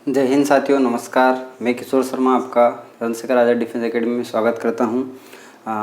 जय हिंद साथियों, नमस्कार। मैं किशोर शर्मा आपका चंद्रशेखर आज़ाद डिफेंस एकेडमी में स्वागत करता हूं।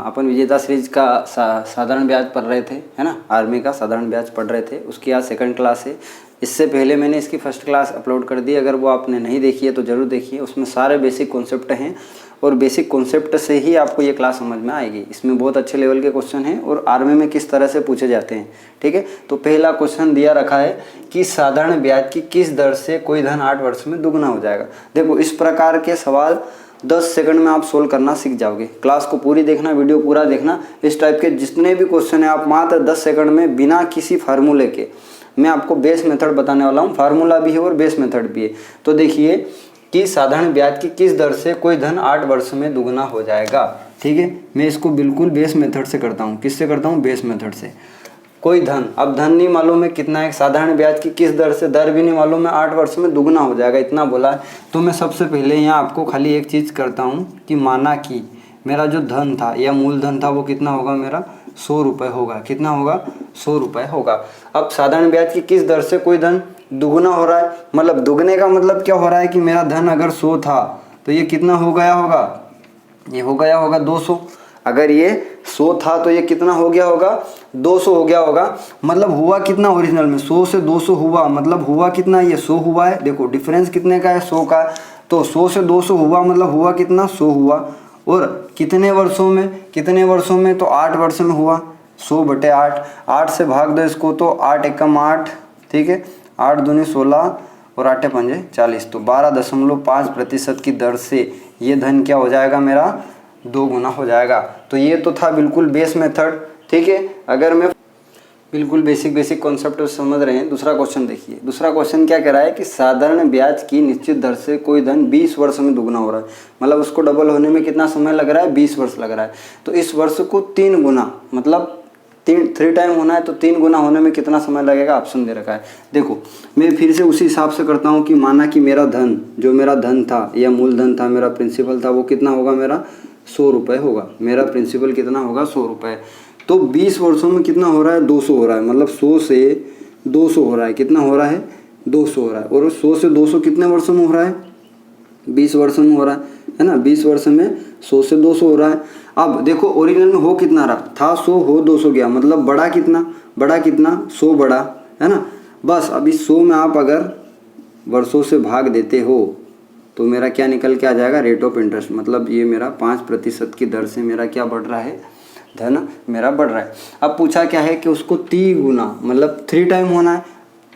अपन विजेता सीरीज का साधारण ब्याज पढ़ रहे थे, है ना। आर्मी का साधारण ब्याज पढ़ रहे थे, उसकी आज सेकंड क्लास है। इससे पहले मैंने इसकी फर्स्ट क्लास अपलोड कर दी, अगर वो आपने नहीं देखी है तो ज़रूर देखिए। उसमें सारे बेसिक कॉन्सेप्ट हैं और बेसिक कॉन्सेप्ट से ही आपको ये क्लास समझ में आएगी। इसमें बहुत अच्छे लेवल के क्वेश्चन हैं और आर्मी में किस तरह से पूछे जाते हैं, ठीक है। तो पहला क्वेश्चन दिया रखा है कि साधारण ब्याज की किस दर से कोई धन 8 वर्ष में दुगना हो जाएगा। देखो, इस प्रकार के सवाल 10 सेकंड में आप सोल्व करना सीख जाओगे। क्लास को पूरी देखना, वीडियो पूरा देखना। इस टाइप के जितने भी क्वेश्चन हैं आप मात्र 10 सेकंड में बिना किसी फार्मूले के, मैं आपको बेस मेथड बताने वाला हूँ। फार्मूला भी है और बेस मेथड भी है। तो देखिए कि साधारण ब्याज की किस दर से कोई धन 8 वर्ष में दुगना हो जाएगा, ठीक है। मैं इसको बिल्कुल बेस मेथड से करता हूँ। किससे करता हूँ? बेस मेथड से। कोई धन, अब धन नहीं मालूम है कितना है, साधारण ब्याज की किस दर से, दर भी नहीं मालूम है, 8 वर्ष में दुगना हो जाएगा, इतना बोला है। तो मैं सबसे पहले यहाँ आपको खाली एक चीज़ करता हूँ कि माना कि मेरा जो धन था या मूलधन था वो कितना होगा, मेरा 100 रुपये होगा। कितना होगा? 100 रुपये होगा। अब साधारण ब्याज की किस दर से कोई धन दुगना हो रहा है, मतलब दुगने का मतलब क्या हो रहा है कि मेरा धन अगर 100 था तो ये कितना हो गया होगा, ये हो गया होगा 200। अगर ये 100 था तो ये कितना हो गया होगा, 200 हो गया होगा। मतलब हुआ कितना ओरिजिनल में, 100 से 200 हुआ, मतलब हुआ कितना, ये 100 हुआ है। देखो डिफरेंस कितने का है, 100 का। तो 100 से 200 हुआ, मतलब हुआ कितना, 100 हुआ। और कितने वर्षों में, कितने वर्षों में, तो 8 वर्ष में हुआ। 100/8, 8 से भाग दो इसको तो 8 एकम 8, ठीक है। 8 दूनी 16 और 8 पंजे 40, तो 12.5% की दर से ये धन क्या हो जाएगा, मेरा 2 गुना हो जाएगा। तो ये तो था बिल्कुल बेस मेथड, ठीक है। अगर मैं बिल्कुल बेसिक कॉन्सेप्ट समझ रहे हैं। दूसरा क्वेश्चन देखिए। दूसरा क्वेश्चन क्या कह रहा है कि साधारण ब्याज की निश्चित दर से कोई धन 20 वर्ष में दुगना हो रहा है, मतलब उसको डबल होने में कितना समय लग रहा है, 20 वर्ष लग रहा है। तो इस वर्ष को 3 गुना, मतलब 3 टाइम होना है तो 3 गुना होने में कितना समय लगेगा, ऑप्शन दे रखा है। देखो मैं फिर से उसी हिसाब से करता हूँ कि माना कि मेरा धन, जो मेरा धन था या मूलधन था, मेरा प्रिंसिपल था, वो कितना होगा, मेरा 100 रुपये होगा। मेरा प्रिंसिपल कितना होगा, 100 रुपये। तो 20 वर्षों में कितना हो रहा है, 200 हो रहा है। मतलब 100 से 200 हो रहा है, कितना हो रहा है, 200 हो रहा है। और 100 से 200 कितने वर्षों में हो रहा है, 20 वर्षों में हो रहा है ना। 20 वर्ष में 100 से 200 हो रहा है। अब देखो ओरिजिनल में हो कितना रहा था, 100 हो 200 गया, मतलब बड़ा कितना, बड़ा कितना, 100 बड़ा, है ना। बस अब इस 100 में आप अगर वर्षों से भाग देते हो तो मेरा क्या निकल के आ जाएगा, रेट ऑफ इंटरेस्ट। मतलब ये मेरा 5% की दर से मेरा क्या बढ़ रहा है, धन मेरा बढ़ रहा है। अब पूछा क्या है कि उसको 3 गुना, मतलब 3 टाइम होना है,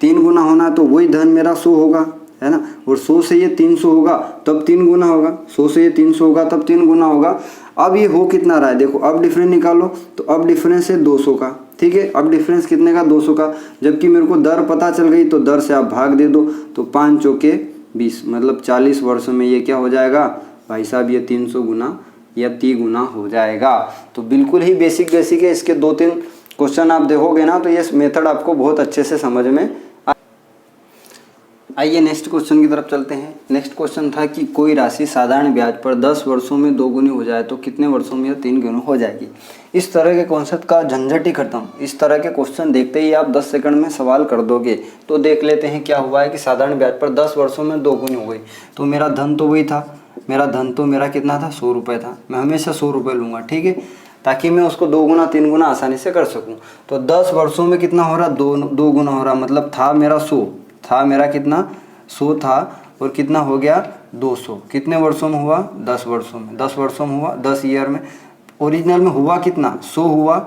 3 गुना होना है, तो वही धन मेरा 100 होगा, है ना। और 100 से ये 300 होगा तब 3 गुना होगा, 100 से ये 300 होगा तब 3 गुना होगा। अब ये हो कितना रहा है, देखो अब डिफरेंस निकालो, तो अब डिफरेंस है 200 का, ठीक है। अब डिफरेंस कितने का, 200 का। जबकि मेरे को दर पता चल गई तो दर से आप भाग दे दो, तो 5 चौके 20, मतलब 40 वर्षों में ये क्या हो जाएगा भाई साहब, ये 300 गुना या 3 गुना हो जाएगा। तो बिल्कुल ही बेसिक है। इसके 2-3 क्वेश्चन आप देखोगे ना तो ये मेथड आपको बहुत अच्छे से समझ में। आइए नेक्स्ट क्वेश्चन की तरफ चलते हैं। नेक्स्ट क्वेश्चन था कि कोई राशि साधारण ब्याज पर 10 वर्षों में 2 गुनी हो जाए तो कितने वर्षों में यह 3 गुना हो जाएगी। इस तरह के कॉन्सेप्ट का झंझट ही खत्म। इस तरह के क्वेश्चन देखते ही आप 10 सेकंड में सवाल कर दोगे। तो देख लेते हैं क्या हुआ है कि साधारण ब्याज पर 10 वर्षों में 2 गुनी हो गई। तो मेरा धन तो वही था, मेरा धन तो मेरा कितना था, 100 रुपये था। मैं हमेशा 100 रुपये लूँगा, ठीक है, ताकि मैं उसको 2 गुना 3 गुना आसानी से कर सकूँ। तो 10 वर्षों में कितना हो रहा, 2 गुना हो रहा। मतलब था मेरा 100, था मेरा कितना, 100 था, और कितना हो गया 200। कितने वर्षों में हुआ, 10 वर्षों में। 10 वर्षों में हुआ, 10 ईयर में। ओरिजिनल में हुआ कितना, 100 हुआ,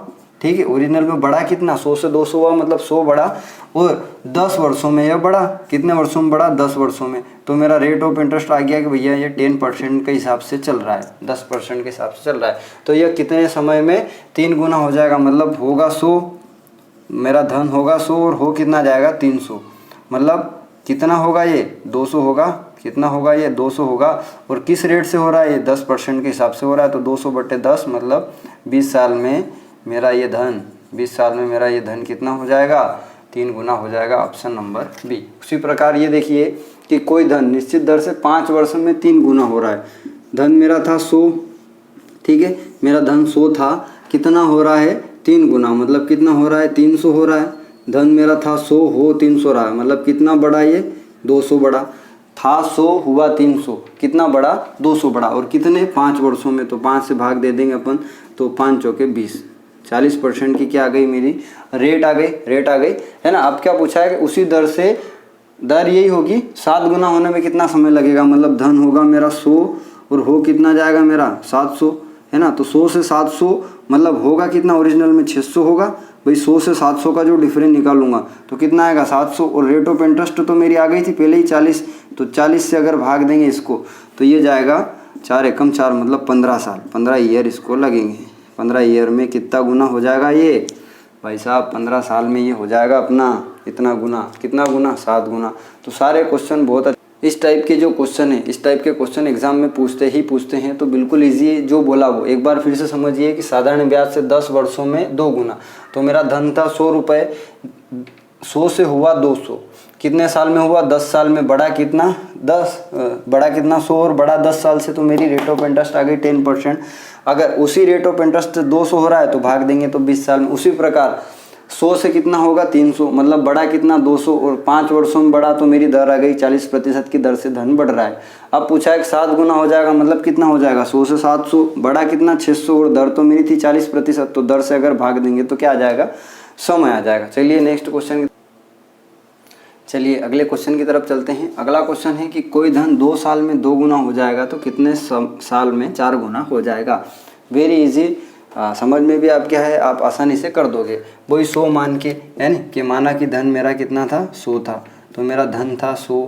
ठीक है। ओरिजिनल में बढ़ा कितना, 100 से 200 हुआ, मतलब 100 बढ़ा। और 10 वर्षों में यह बढ़ा, कितने वर्षों में बढ़ा, 10 वर्षों में। तो मेरा रेट ऑफ इंटरेस्ट आ गया कि भैया ये 10% के हिसाब से चल रहा है, 10% के हिसाब से चल रहा है। तो यह कितने समय में 3 गुना हो जाएगा, मतलब होगा 100, मेरा धन होगा 100 और हो कितना जाएगा, 300। मतलब कितना होगा, ये 200 होगा। कितना होगा, ये 200 होगा। और किस रेट से हो रहा है, ये 10% के हिसाब से हो रहा है। तो 200/10 मतलब 20 साल में मेरा ये धन, 20 साल में मेरा ये धन कितना हो जाएगा, 3 गुना हो जाएगा। Option number B. उसी प्रकार ये देखिए कि कोई धन निश्चित दर से 5 वर्ष में 3 गुना हो रहा है। धन मेरा था 100, ठीक है, मेरा धन 100 था, कितना हो रहा है, 3 गुना, मतलब कितना हो रहा है, 300 हो रहा है। धन मेरा था 100 हो 300 रहा है, मतलब कितना बढ़ा, ये 200 बढ़ा। था 100 हुआ 300, कितना बढ़ा 200 बढ़ा, और कितने 5 वर्षों में, तो 5 से भाग दे देंगे अपन, तो 5 चौके 20, 40% की क्या आ गई मेरी रेट आ गई है ना। अब क्या पूछा है कि उसी दर से, दर यही होगी 7 गुना होने में कितना समय लगेगा, मतलब धन होगा मेरा 100 और हो कितना जाएगा मेरा 700 है ना। तो 100 से 700 मतलब होगा कितना, ओरिजिनल में 600 होगा भाई, 100 से 700 का जो डिफरेंस निकालूंगा तो कितना आएगा 700, और रेट ऑफ इंटरेस्ट तो मेरी आ गई थी पहले ही 40, तो 40 से अगर भाग देंगे इसको तो ये जाएगा 4 एकम 4 मतलब 15 साल, 15 ईयर इसको लगेंगे। 15 ईयर में कितना गुना हो जाएगा ये भाई साहब, 15 साल में ये हो जाएगा अपना इतना गुना, कितना गुना 7 गुना। तो सारे क्वेश्चन बहुत इस टाइप के जो क्वेश्चन है, इस टाइप के क्वेश्चन एग्जाम में पूछते हैं, तो बिल्कुल इजी जो बोला वो एक बार फिर से समझिए कि साधारण ब्याज से 10 वर्षों में 2 गुना, तो मेरा धन था 100 रुपये, 100 से हुआ 200, कितने साल में हुआ 10 साल में, बड़ा कितना 10, बड़ा कितना 100 और बड़ा 10 साल से, तो मेरी रेट ऑफ इंटरेस्ट आ गई 10%। अगर उसी रेट ऑफ इंटरेस्ट 200 हो रहा है तो भाग देंगे तो 20 साल में। उसी प्रकार 100 से कितना होगा 300, मतलब बड़ा कितना 200 और 5 वर्षों में बढ़ा, तो मेरी दर आ गई 40% की दर से धन बढ़ रहा है। अब पूछा है कि 7 गुना हो जाएगा, मतलब कितना हो जाएगा 100 से 700, बड़ा कितना 600 और दर तो मेरी थी 40%, तो दर से अगर भाग देंगे तो क्या आ जाएगा, समय आ जाएगा। चलिए नेक्स्ट क्वेश्चन, चलिए अगले क्वेश्चन की तरफ चलते हैं। अगला क्वेश्चन है कि कोई धन 2 साल में 2 गुना हो जाएगा तो कितने साल में 4 गुना हो जाएगा। वेरी इजी, समझ में भी आप क्या है, आप आसानी से कर दोगे। वही 100 मान के, यानी कि माना कि धन मेरा कितना था 100 था, तो मेरा धन था 100,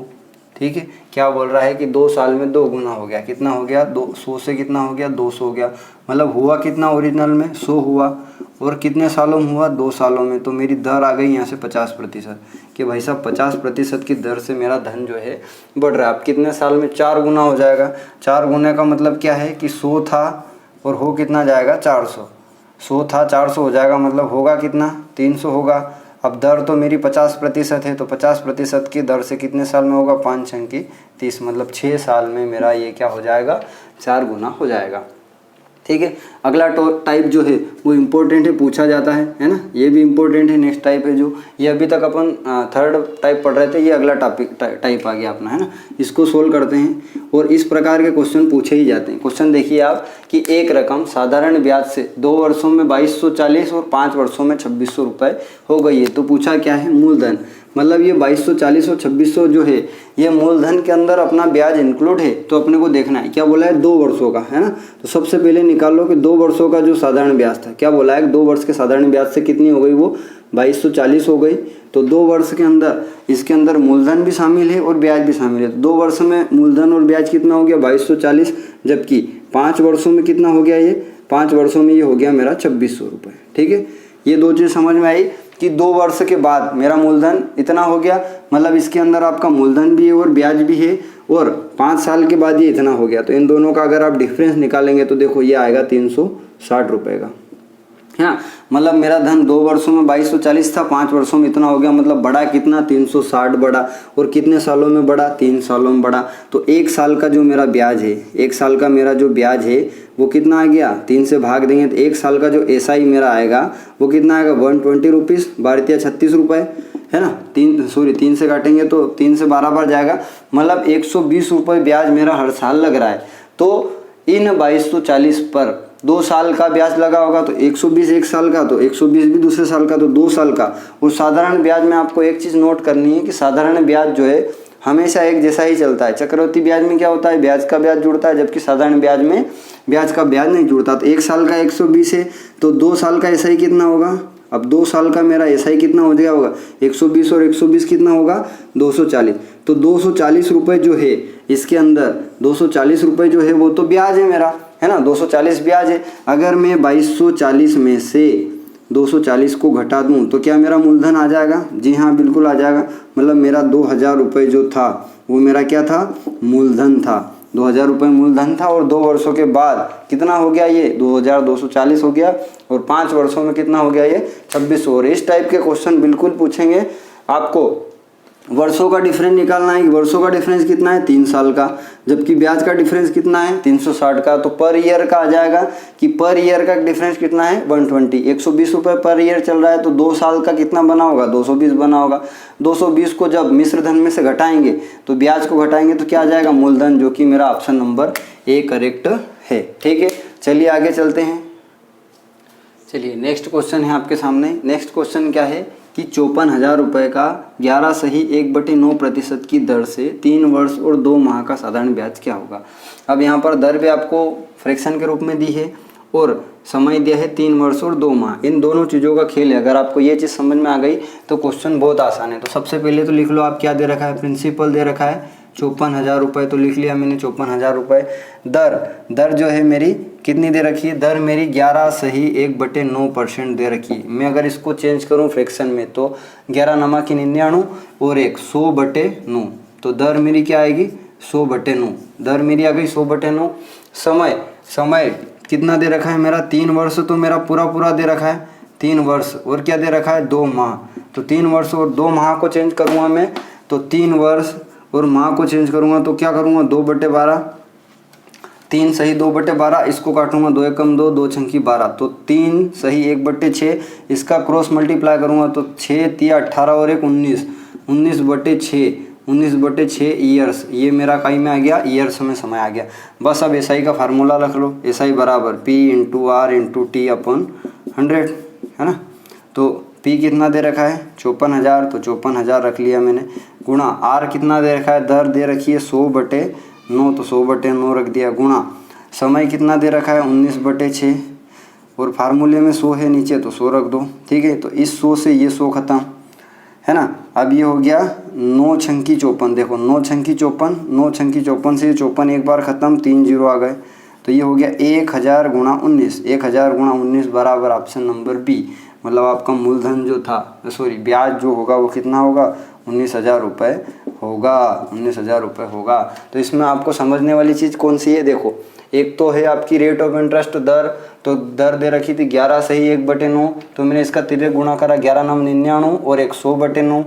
ठीक है। क्या बोल रहा है कि 2 साल में 2 गुना हो गया, कितना हो गया 100 से कितना हो गया 200 हो गया, मतलब हुआ कितना ओरिजिनल में 100 हुआ, और कितने सालों में हुआ 2 सालों में, तो मेरी दर आ गई यहाँ से 50% कि भाई साहब 50% की दर से मेरा धन जो है बढ़ रहा है। अब कितने साल में 4 गुना हो जाएगा, 4 गुने का मतलब क्या है कि 100 था और हो कितना जाएगा 400, 100 था 400 हो जाएगा, मतलब होगा कितना 300 होगा। अब दर तो मेरी 50% है, तो 50% की दर से कितने साल में होगा 5 छंकी 30, मतलब 6 साल में मेरा ये क्या हो जाएगा 4 गुना हो जाएगा, ठीक है। अगला टाइप जो है वो इम्पोर्टेंट है, पूछा जाता है ना, ये भी इम्पोर्टेंट है। नेक्स्ट टाइप है जो ये अभी तक अपन 3rd टाइप पढ़ रहे थे, ये अगला टाइप आ गया अपना, है ना। इसको सोल्व करते हैं और इस प्रकार के क्वेश्चन पूछे ही जाते हैं। क्वेश्चन देखिए आप कि एक रकम साधारण ब्याज से 2 वर्षों में 2240 और 5 वर्षों में 2600 रुपये हो गई है। तो पूछा क्या है मूलधन, मतलब ये 2240 और 2600 जो है ये मूलधन के अंदर अपना ब्याज इंक्लूड है, तो अपने को देखना है। क्या बोला है 2 वर्षों का, है ना। तो सबसे पहले निकाल लो कि 2 वर्षों का जो साधारण ब्याज था, क्या बोला है 2 वर्ष के साधारण ब्याज से कितनी हो गई वो 2240 हो गई। तो 2 वर्ष के अंदर इसके अंदर मूलधन भी शामिल है और ब्याज भी शामिल है। तो 2 वर्ष में मूलधन और ब्याज कितना हो गया 2240, जबकि 5 वर्षों में कितना हो गया, ये 5 वर्षों में ये हो गया मेरा 2600 रुपये, ठीक है। ये 2 चीज़ समझ में आई कि 2 वर्ष के बाद मेरा मूलधन इतना हो गया, मतलब इसके अंदर आपका मूलधन भी है और ब्याज भी है, और 5 साल के बाद ये इतना हो गया। तो इन दोनों का अगर आप डिफरेंस निकालेंगे तो देखो ये आएगा 360 रुपये का, हाँ। मतलब मेरा धन 2 वर्षों में 2240 था, 5 वर्षों में इतना हो गया, मतलब बढ़ा कितना 360 बढ़ा, और कितने सालों में बढ़ा 3 सालों में बढ़ा। तो 1 साल का जो मेरा ब्याज है, 1 साल का मेरा जो ब्याज है वो कितना आ गया 3 से भाग देंगे तो 1 साल का जो SI मेरा आएगा वो कितना आएगा 120 रुपीज़, भारतीय 36 रुपये, है ना। 3 से काटेंगे तो 3 से 12 बार जाएगा, मतलब 120 रुपये ब्याज मेरा हर साल लग रहा है। तो इन 2240 पर 2 साल का ब्याज लगा होगा, तो 120 1 साल का, तो 120 भी दूसरे साल का, तो 2 साल का। और साधारण ब्याज में आपको एक चीज़ नोट करनी है कि साधारण ब्याज जो है हमेशा एक जैसा ही चलता है। चक्रवृद्धि ब्याज में क्या होता है ब्याज का ब्याज जुड़ता है, जबकि साधारण ब्याज में ब्याज का ब्याज नहीं जुड़ता। तो 1 साल का 120 है, तो 2 साल का SI कितना होगा, अब 2 साल का मेरा SI कितना हो गया होगा 120 और 120 कितना होगा 240। तो 240 रुपये जो है इसके अंदर 240 रुपये जो है वो तो ब्याज है मेरा, है ना। 240 ब्याज है। अगर मैं 2240 में से 240 को घटा दूं तो क्या मेरा मूलधन आ जाएगा, जी हाँ बिल्कुल आ जाएगा। मतलब मेरा 2000 रुपये जो था वो मेरा क्या था मूलधन था, 2000 रुपये मूलधन था। और 2 वर्षों के बाद कितना हो गया ये 2240 हो गया, और 5 वर्षों में कितना हो गया ये 2600। और इस टाइप के क्वेश्चन बिल्कुल पूछेंगे आपको वर्षों का डिफरेंस निकालना है कि वर्षों का डिफरेंस कितना है 3 साल का, जबकि ब्याज का डिफरेंस कितना है 360 का। तो पर ईयर का आ जाएगा कि पर ईयर का डिफरेंस कितना है 120, 120 रुपये पर ईयर चल रहा है, तो 2 साल का कितना बना होगा 220 बना होगा। 220 को जब मिश्र धन में से घटाएंगे तो ब्याज को घटाएंगे तो क्या आ जाएगा मूलधन, जो कि मेरा ऑप्शन नंबर ए करेक्ट है। ठीक है, चलिए आगे चलते हैं। चलिए नेक्स्ट क्वेश्चन है आपके सामने। नेक्स्ट क्वेश्चन क्या है कि 54,000 रुपये का 11.1/9% की दर से 3 वर्ष और 2 माह का साधारण ब्याज क्या होगा। अब यहाँ पर दर भी आपको फ्रैक्शन के रूप में दी है और समय दिया है 3 वर्ष और 2 माह। इन दोनों चीज़ों का खेल है। अगर आपको ये चीज़ समझ में आ गई तो क्वेश्चन बहुत आसान है। तो सबसे पहले तो लिख लो आप क्या दे रखा है, प्रिंसिपल दे रखा है 54,000 रुपये, तो लिख लिया मैंने 54,000 रुपये। दर जो है मेरी कितनी दे रखी है, दर मेरी 11.1/9% दे रखी है। मैं अगर इसको चेंज करूं फ्रैक्शन में तो 11 नमा की 99 और 100/9, तो दर मेरी क्या आएगी 100/9, दर मेरी आ गई 100/9। समय कितना दे रखा है मेरा 3 वर्ष, तो मेरा पूरा दे रखा है 3 वर्ष, और क्या दे रखा है 2 माह, तो 3 वर्ष और 2 माह को चेंज करूँगा मैं, तो 3 वर्ष और माह को चेंज करूँगा तो क्या करूँगा 2/12, 3 सही 2/12, इसको काटूंगा 2 एकम 2, 2 छंकी 12, तो 3 सही 1/6, इसका क्रॉस मल्टीप्लाई करूँगा तो 6 तिया 18 और 1 19, 19/6 ईयर्स, ये मेरा काई में आ गया ईयर्स में समय आ गया। बस अब एसआई का फार्मूला रख लो, एसआई बराबर P × R × T/100 है ना। तो P कितना दे रखा है 54,000, तो 54,000 रख लिया मैंने, गुणा R कितना दे रखा है, दर दे रखी है 100/9, तो 100/9 रख दिया, गुणा समय कितना दे रखा है 19/6, और फार्मूले में 100 है नीचे तो 100 रख दो। ठीक है, तो इस 100 से ये 100 खत्म है ना। अब ये हो गया 9 छंकी 54, देखो 9 छंकी 54, 9 छंकी 54 से 54 एक बार खत्म, 3 0 आ गए, तो ये हो गया 1000 × 19, 1000 × 19 बराबर ऑप्शन नंबर बी, मतलब आपका मूलधन जो था ब्याज जो होगा वो कितना होगा 19,000 रुपये होगा, 19,000 रुपये होगा। तो इसमें आपको समझने वाली चीज़ कौन सी है, देखो एक तो है आपकी रेट ऑफ इंटरेस्ट दर, तो दर दे रखी थी 11 सही 1/9, तो मैंने इसका तिर्यक गुणा करा 11 9 99 और 100/9।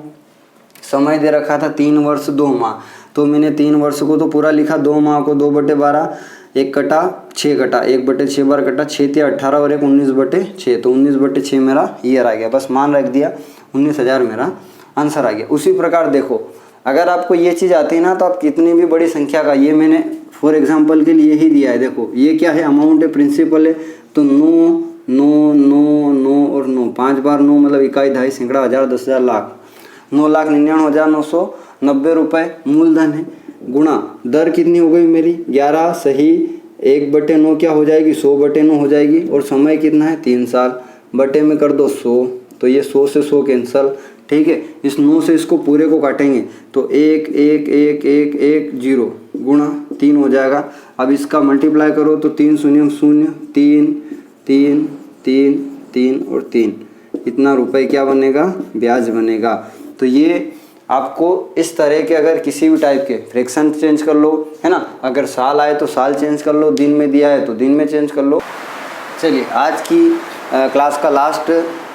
समय दे रखा था 3 वर्ष 2 माह, तो मैंने 3 वर्ष को तो पूरा लिखा, 2 माह को 2/12, 1 कटा 6 कटा 1/6 बार कटा, 6 तिया 18 और 1 19/6, तो 19/6 मेरा ईयर आ गया, बस मान रख दिया 19,000 मेरा आंसर आ गया। उसी प्रकार देखो अगर आपको ये चीज़ आती है ना तो आप कितनी भी बड़ी संख्या का, ये मैंने फॉर एग्जांपल के लिए ही दिया है, देखो ये क्या है अमाउंट है प्रिंसिपल है, तो 9 9 9 9 और 9, 5 बार 9 मतलब इकाई दहाई सैकड़ा हज़ार 10,000 लाख, 9,99,990 रुपये मूलधन है, गुणा दर कितनी हो गई मेरी 11 सही 1/9 क्या हो जाएगी 100/9 हो जाएगी, और समय कितना है 3 साल, बटे में कर दो 100, तो ये 100 से 100 कैंसल। ठीक है, इस 9 से इसको पूरे को काटेंगे तो 1 1 1 1 1 0 गुणा 3 हो जाएगा। अब इसका मल्टीप्लाई करो तो 3 0 0 3 3 3 3 और 3, इतना रुपए क्या बनेगा ब्याज बनेगा। तो ये आपको इस तरह के अगर किसी भी टाइप के फ्रैक्शन चेंज कर लो है ना, अगर साल आए तो साल चेंज कर लो, दिन में दिया है तो दिन में चेंज कर लो। चलिए आज की क्लास का लास्ट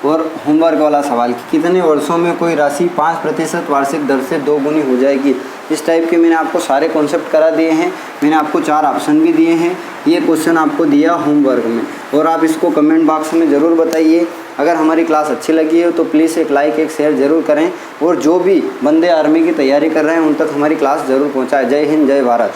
और होमवर्क वाला सवाल कि कितने वर्षों में कोई राशि 5% वार्षिक दर से 2 गुनी हो जाएगी। इस टाइप के मैंने आपको सारे कॉन्सेप्ट करा दिए हैं, मैंने आपको 4 ऑप्शन भी दिए हैं, ये क्वेश्चन आपको दिया होमवर्क में, और आप इसको कमेंट बॉक्स में ज़रूर बताइए। अगर हमारी क्लास अच्छी लगी हो तो प्लीज़ एक लाइक एक शेयर ज़रूर करें, और जो भी बंदे आर्मी की तैयारी कर रहे हैं उन तक हमारी क्लास ज़रूर पहुँचाएं। जय हिंद, जय भारत।